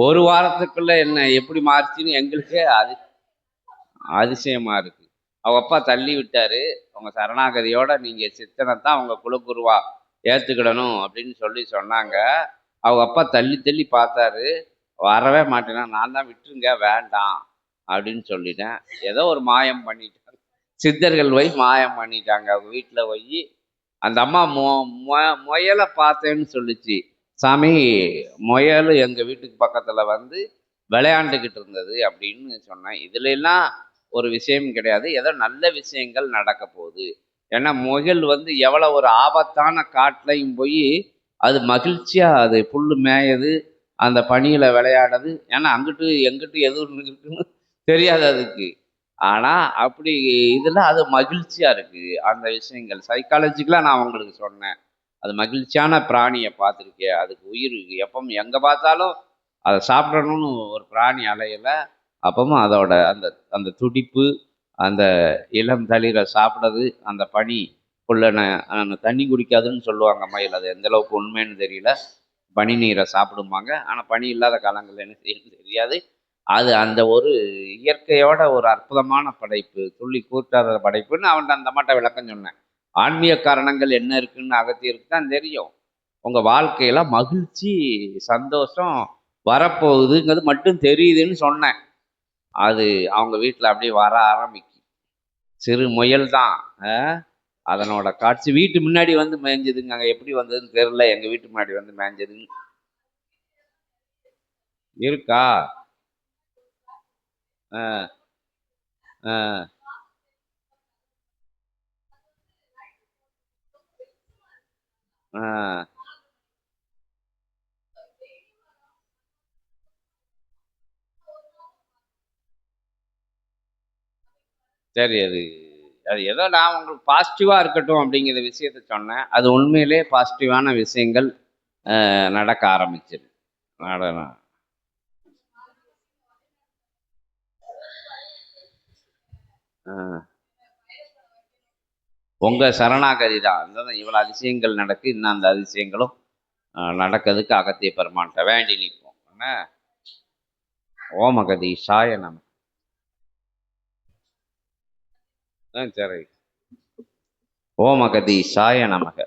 ஒரு வாரத்துக்குள்ள என்ன எப்படி மாறிச்சுன்னு எங்களுக்கே அதிசயமா இருக்கு. அவங்க அப்பா தள்ளி விட்டாரு. அவங்க சரணாகதியோட நீங்க சித்தனை தான் அவங்க குலகுருவா ஏத்துக்கிடணும் அப்படின்னு சொன்னாங்க. அவங்க அப்பா தள்ளி தள்ளி பார்த்தாரு. வரவே மாட்டேன்னா நான் தான் விட்டுருங்க வேண்டாம் அப்படின்னு சொல்லிட்டேன். ஏதோ ஒரு மாயம் பண்ணிட்டாங்க. சித்தர்கள் போய் மாயம் பண்ணிட்டாங்க. அவங்க வீட்டில் போய் அந்த அம்மா முயலை பார்த்தேன்னு சொல்லிச்சு. சாமி, முயல் எங்கள் வீட்டுக்கு பக்கத்தில் வந்து விளையாண்டுக்கிட்டு இருந்தது அப்படின்னு சொன்னேன். இதுல எல்லாம் ஒரு விஷயம் கிடையாது. ஏதோ நல்ல விஷயங்கள் நடக்க போகுது. ஏன்னா முயல் வந்து எவ்வளோ ஒரு ஆபத்தான காட்டிலையும் போய் அது மகிழ்ச்சியாக அது புல் மேயுது, அந்த பனியில் விளையாடுது. ஏன்னா அங்கிட்டு எங்கிட்டு எது இருக்குன்னு தெரியாது அதுக்கு. ஆனால் அப்படி இதில் அது மகிழ்ச்சியாக இருக்குது. அந்த விஷயங்கள் சைக்காலஜிக்கலாக நான் உங்களுக்கு சொன்னேன். அது மகிழ்ச்சியான பிராணியை பார்த்துருக்கேன். அதுக்கு உயிர் எப்பவும் எங்கே பார்த்தாலும் அதை சாப்பிடணும்னு ஒரு பிராணி அலையில் அப்பவும் அதோட அந்த அந்த துடிப்பு, அந்த இளம் தளிரை சாப்பிட்றது, அந்த பனி புல்லனை தண்ணி குடிக்காதுன்னு சொல்லுவாங்க மயில். அது எந்த அளவுக்கு உண்மைன்னு தெரியல. பனி நீரை சாப்பிடுவாங்க. ஆனால் பனி இல்லாத காலங்களில் என்ன செய்யணும்னு தெரியாது. அது அந்த ஒரு இயற்கையோட ஒரு அற்புதமான படைப்பு, துள்ளி கூட்டாத படைப்புன்னு அவன்கிட்ட அந்த மாட்ட விளக்கம் சொன்னேன். ஆன்மீக காரணங்கள் என்ன இருக்குன்னு அகத்தியருக்கு தான் தெரியும். உங்கள் வாழ்க்கையில மகிழ்ச்சி, சந்தோஷம் வரப்போகுதுங்கிறது மட்டும் தெரியுதுன்னு சொன்னேன். அது அவங்க வீட்டில் அப்படியே வர ஆரம்பிக்கும். சிறு முயல் தான். அதனோட காட்சி வீட்டு முன்னாடி வந்து மேய்ஞ்சதுங்க. அங்கே எப்படி வந்ததுன்னு தெரியல. எங்கள் வீட்டு முன்னாடி வந்து மேய்ஞ்சதுன்னு இருக்கா. சரி, அது அது ஏதோ நான் உங்களுக்கு பாசிட்டிவாக இருக்கட்டும் அப்படிங்கிற விஷயத்த சொன்னேன். அது உண்மையிலே பாசிட்டிவான விஷயங்கள் நடக்க ஆரம்பிச்சிரு. நடனம் உங்கள் சரணாகதி தான். அந்த இவ்வளோ அதிசயங்கள் நடக்கு. இன்னும் அந்த அதிசயங்களும் நடக்கிறதுக்கு அகத்திய பெருமான்கிட்ட வேண்டி நிற்போம். என்ன ஓமகதீஷாய நம. சரி. ஓமகதீஷாய நமக.